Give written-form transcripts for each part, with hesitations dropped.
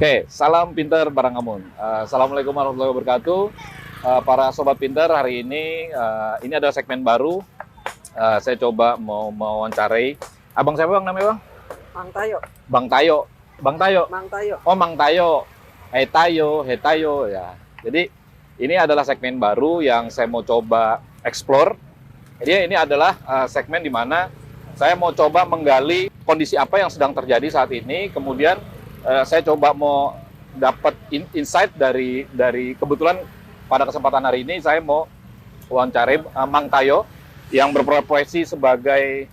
Oke, salam pinter bareng Amun. Assalamualaikum warahmatullahi wabarakatuh. Para sobat pinter, hari ini ada segmen baru. Saya coba mau wawancarai. Abang siapa bang namanya bang? Mang Tayo. Bang Tayo. Bang Tayo. Mang Tayo. Oh Mang Tayo. Hey Tayo ya. Jadi ini adalah segmen baru yang saya mau coba explore. Jadi ini adalah segmen di mana saya mau coba menggali kondisi apa yang sedang terjadi saat ini. Kemudian saya coba mau dapat insight dari kebetulan pada kesempatan hari ini saya mau wawancarai Mang Tayo yang berprofesi sebagai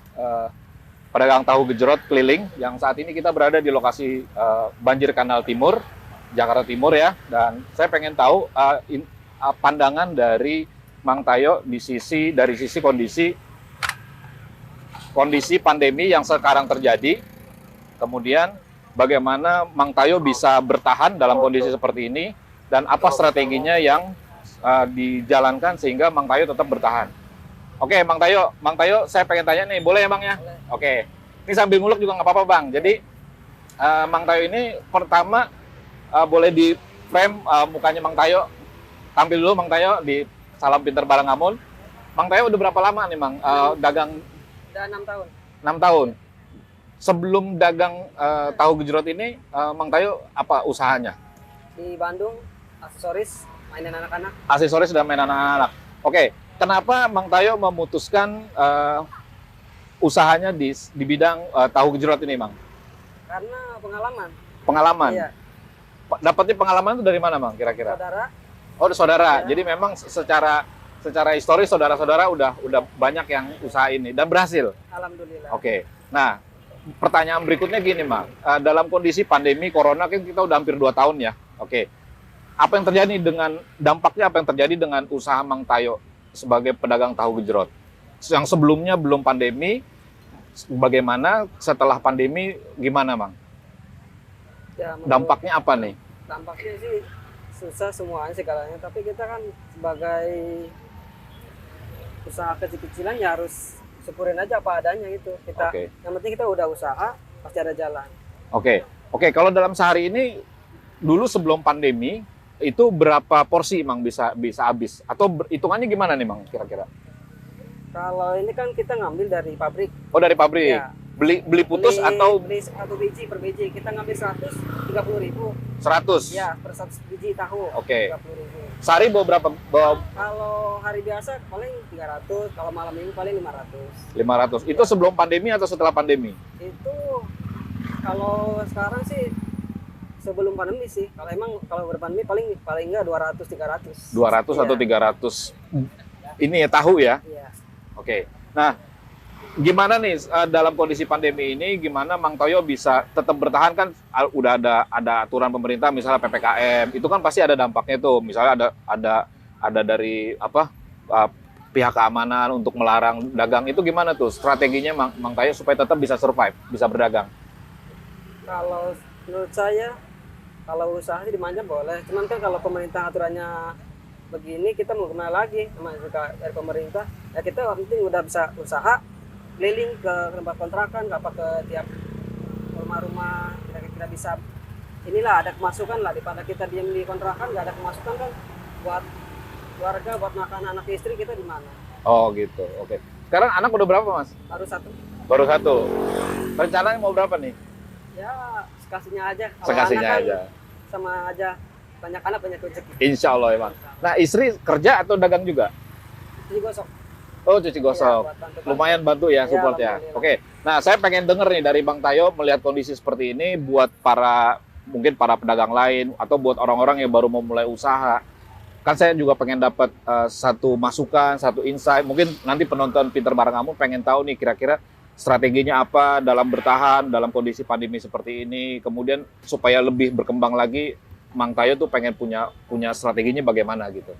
pedagang tahu gejrot keliling, yang saat ini kita berada di lokasi Banjir Kanal Timur, Jakarta Timur ya. Dan saya pengen tahu pandangan dari Mang Tayo dari sisi kondisi pandemi yang sekarang terjadi. Kemudian bagaimana Mang Tayo bisa bertahan dalam kondisi seperti ini, dan apa strateginya yang dijalankan sehingga Mang Tayo tetap bertahan. Oke, Mang Tayo, saya pengen tanya nih, boleh ya Bang ya? Oke, ini sambil ngulek juga nggak apa-apa Bang. Jadi Mang Tayo ini pertama boleh di frame mukanya Mang Tayo, tampil dulu Mang Tayo di Salam Pinter Bareng Amun. Mang Tayo udah berapa lama nih Mang dagang? Udah 6 tahun. 6 tahun. Sebelum dagang tahu gejrot ini, Mang Tayo apa usahanya? Di Bandung, aksesoris, mainan anak-anak. Aksesoris dan mainan anak-anak. Oke, kenapa Mang Tayo memutuskan usahanya di bidang tahu gejrot ini, Mang? Karena pengalaman. Pengalaman? Iya. Dapatnya pengalaman itu dari mana, Mang, kira-kira? Saudara. Oh, saudara. Ya. Jadi memang secara historis saudara-saudara udah banyak yang usaha ini dan berhasil? Alhamdulillah. Oke. Nah, pertanyaan berikutnya gini, Mang. Dalam kondisi pandemi corona kan kita udah hampir 2 tahun ya. Oke. Apa yang terjadi dampaknya apa yang terjadi dengan usaha Mang Tayo sebagai pedagang tahu gejrot? Yang sebelumnya belum pandemi, bagaimana setelah pandemi gimana, Mang? Ya, Dampaknya apa nih? Dampaknya sih susah semuanya segalanya, tapi kita kan sebagai usaha kecil-kecilan ya harus syukurin aja apa adanya gitu. Yang penting kita udah usaha, pasti ada jalan. Oke. Kalau dalam sehari ini dulu sebelum pandemi itu berapa porsi Mang bisa habis? Atau hitungannya gimana nih Mang kira-kira? Kalau ini kan kita ngambil dari pabrik. Oh, dari pabrik. Ya. Beli putus atau beli 1 biji per biji kita ngambil 130.000. 100? Ya, per 1 biji tahu. Oke. 30.000. Sehari bawa berapa? Kalau hari biasa paling 300, kalau malam minggu paling 500. 500. Itu sebelum pandemi atau setelah pandemi? Itu kalau sekarang sih sebelum pandemi sih. Kalau berpandemi paling enggak 200 300. 200 atau 300. Ini ya tahu ya? Iya. Oke. Nah, gimana nih dalam kondisi pandemi ini, gimana Mang Tayo bisa tetap bertahan? Kan udah ada aturan pemerintah, misalnya PPKM, itu kan pasti ada dampaknya tuh. Misalnya ada dari pihak keamanan untuk melarang dagang, itu gimana tuh strateginya Mang Tayo supaya tetap bisa survive, bisa berdagang? Kalau menurut saya, kalau usaha sih dimanja boleh. Cuman kan kalau pemerintah aturannya begini, kita mau kemana lagi? Namanya juga dari pemerintah. Ya kita penting udah bisa usaha, keliling ke tempat kontrakan, ke tiap rumah-rumah, kita bisa inilah ada kemasukan lah, daripada kita diam di kontrakan nggak ada kemasukan kan, buat keluarga, buat makan anak istri kita di mana. Oh gitu, oke. Sekarang anak udah berapa Mas? Baru satu. Rencananya mau berapa nih? Ya sekasihnya aja. Sekasihnya kan aja. Sama aja, banyak anak banyak rezeki. Insya Allah emang. Nah istri kerja atau dagang juga? Istri gosok. Oh, cuci gosok. buat bantu-bantu. Lumayan bantu ya Iya, support ya. alhamdulillah. Oke. Nah, saya pengen denger nih dari Bang Tayo melihat kondisi seperti ini buat para mungkin para pedagang lain atau buat orang-orang yang baru mau mulai usaha. Kan saya juga pengen dapat satu masukan, satu insight. Mungkin nanti penonton Pinter Bareng Kamu pengen tahu nih kira-kira strateginya apa dalam bertahan dalam kondisi pandemi seperti ini. Kemudian supaya lebih berkembang lagi, Mang Tayo tuh pengen punya strateginya bagaimana gitu.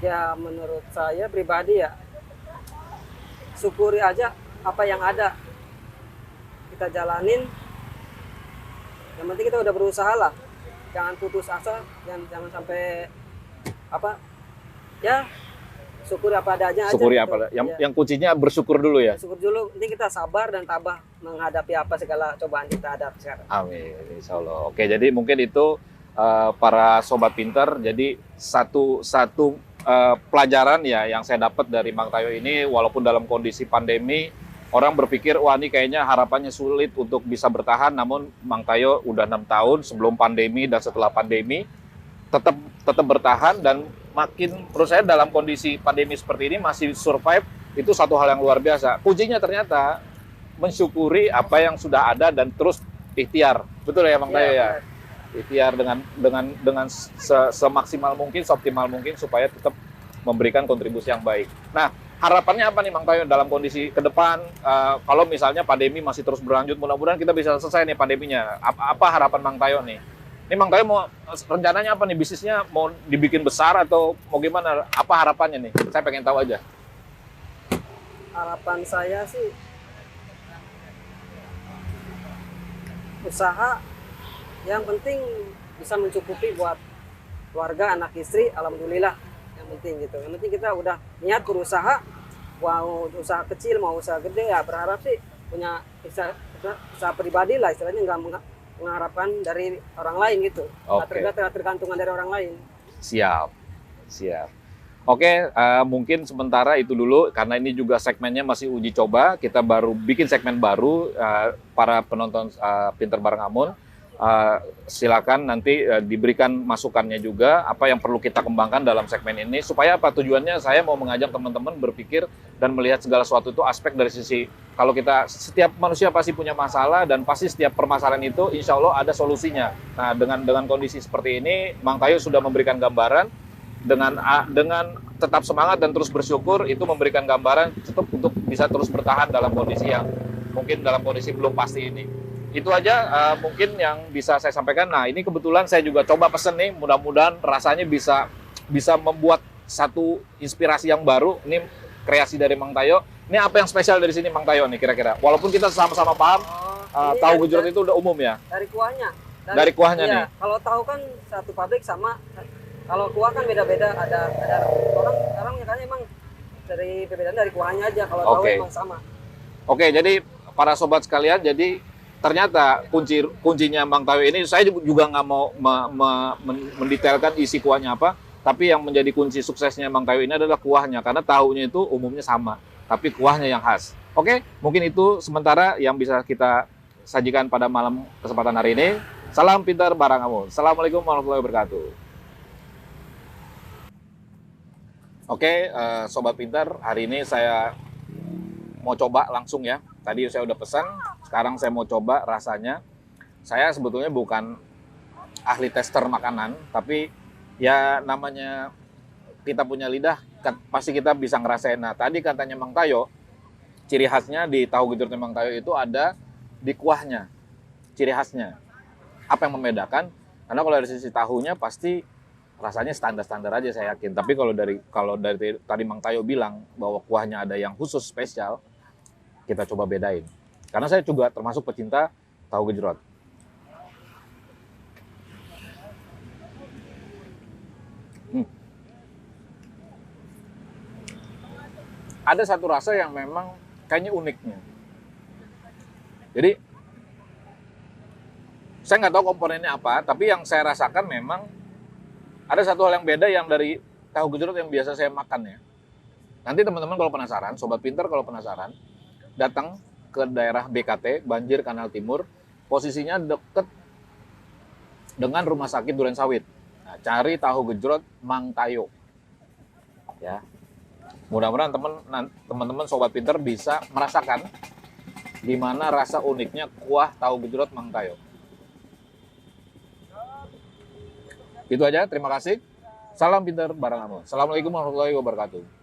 Ya menurut saya pribadi ya, syukuri aja apa yang ada, kita jalanin. Yang penting kita udah berusaha lah, jangan putus asa, jangan sampai apa ya, syukuri apa adanya aja Syukuri gitu. apa? Ya, Yang kuncinya bersyukur dulu ya. syukur dulu, penting kita sabar dan tabah menghadapi apa segala cobaan kita hadapi sekarang. Amin, insya Allah. Oke, jadi mungkin itu para sobat pinter. Jadi satu pelajaran ya yang saya dapat dari Mang Tayo ini, walaupun dalam kondisi pandemi, orang berpikir wah ini kayaknya harapannya sulit untuk bisa bertahan. Namun Mang Tayo udah 6 tahun sebelum pandemi dan setelah pandemi tetap bertahan dan makin menurut saya dalam kondisi pandemi seperti ini masih survive, itu satu hal yang luar biasa. Kuncinya ternyata mensyukuri apa yang sudah ada dan terus ikhtiar. Betul ya Mang Tayo ya? Benar. Ikhtiar dengan semaksimal mungkin, seoptimal mungkin supaya tetap memberikan kontribusi yang baik. Nah, harapannya apa nih Mang Tayo dalam kondisi ke depan? Kalau misalnya pandemi masih terus berlanjut, mudah-mudahan kita bisa selesai nih pandeminya. Apa harapan Mang Tayo nih? Ini Mang Tayo mau rencananya apa nih? Bisnisnya mau dibikin besar atau mau gimana? Apa harapannya nih? Saya pengen tahu aja. Harapan saya sih usaha yang penting bisa mencukupi buat keluarga, anak istri, alhamdulillah. Yang penting gitu. Yang penting kita udah niat berusaha, mau usaha kecil, mau usaha gede, ya berharap sih punya usaha pribadi lah, istilahnya nggak mengharapkan dari orang lain gitu. Nggak Oke. tergantungan dari orang lain. Siap, siap. Oke, mungkin sementara itu dulu karena ini juga segmennya masih uji coba. Kita baru bikin segmen baru, para penonton Pinter Bareng Amun. Silakan nanti diberikan masukannya juga apa yang perlu kita kembangkan dalam segmen ini supaya apa tujuannya saya mau mengajak teman-teman berpikir dan melihat segala sesuatu itu aspek dari sisi kalau kita setiap manusia pasti punya masalah dan pasti setiap permasalahan itu insya Allah ada solusinya. Nah dengan kondisi seperti ini Mang Tayo sudah memberikan gambaran dengan tetap semangat dan terus bersyukur itu memberikan gambaran tetap untuk bisa terus bertahan dalam kondisi yang mungkin dalam kondisi belum pasti ini. Itu aja mungkin yang bisa saya sampaikan. Nah ini kebetulan saya juga coba pesen nih, mudah-mudahan rasanya bisa membuat satu inspirasi yang baru. Ini kreasi dari Mang Tayo. Ini apa yang spesial dari sini Mang Tayo nih kira-kira? Walaupun kita sama-sama paham, Ini tahu kan gejrot itu udah umum ya. dari kuahnya. Dari kuahnya iya, nih. Kalau tahu kan satu pabrik sama. Kalau kuah kan beda-beda. Ada orang ya kan emang dari perbedaan dari kuahnya aja. Kalau tahu Oke. emang sama. Oke, jadi para sobat sekalian, jadi ternyata kuncinya Mang Tayo ini saya juga nggak mau mendetailkan isi kuahnya apa, tapi yang menjadi kunci suksesnya Mang Tayo ini adalah kuahnya karena tahunya itu umumnya sama, tapi kuahnya yang khas. Oke, mungkin itu sementara yang bisa kita sajikan pada malam kesempatan hari ini. Salam Pintar Bareng Amun. Assalamualaikum warahmatullahi wabarakatuh. Oke, sobat pintar, hari ini saya mau coba langsung ya. Tadi saya udah pesan, sekarang saya mau coba rasanya. Saya sebetulnya bukan ahli tester makanan, tapi ya namanya kita punya lidah, pasti kita bisa ngerasain. Nah, tadi katanya Mang Tayo, ciri khasnya di tahu gejrotnya Mang Tayo itu ada di kuahnya, ciri khasnya. Apa yang membedakan? Karena kalau dari sisi tahunya pasti rasanya standar-standar aja saya yakin. Tapi kalau dari tadi Mang Tayo bilang bahwa kuahnya ada yang khusus spesial, kita coba bedain. Karena saya juga termasuk pecinta tahu gejrot. Ada satu rasa yang memang kayaknya uniknya. Jadi saya nggak tahu komponennya apa, tapi yang saya rasakan memang ada satu hal yang beda yang dari tahu gejrot yang biasa saya makan ya. Nanti teman-teman kalau penasaran, sobat pintar kalau penasaran, datang ke daerah BKT, Banjir Kanal Timur, posisinya deket dengan Rumah Sakit Durensawit. Nah, cari tahu gejrot Mang Tayo. Ya. Mudah-mudahan teman-teman Sobat Pinter bisa merasakan gimana rasa uniknya kuah tahu gejrot Mang Tayo. Itu aja, terima kasih. Salam pinter bareng Amo. Assalamualaikum warahmatullahi wabarakatuh.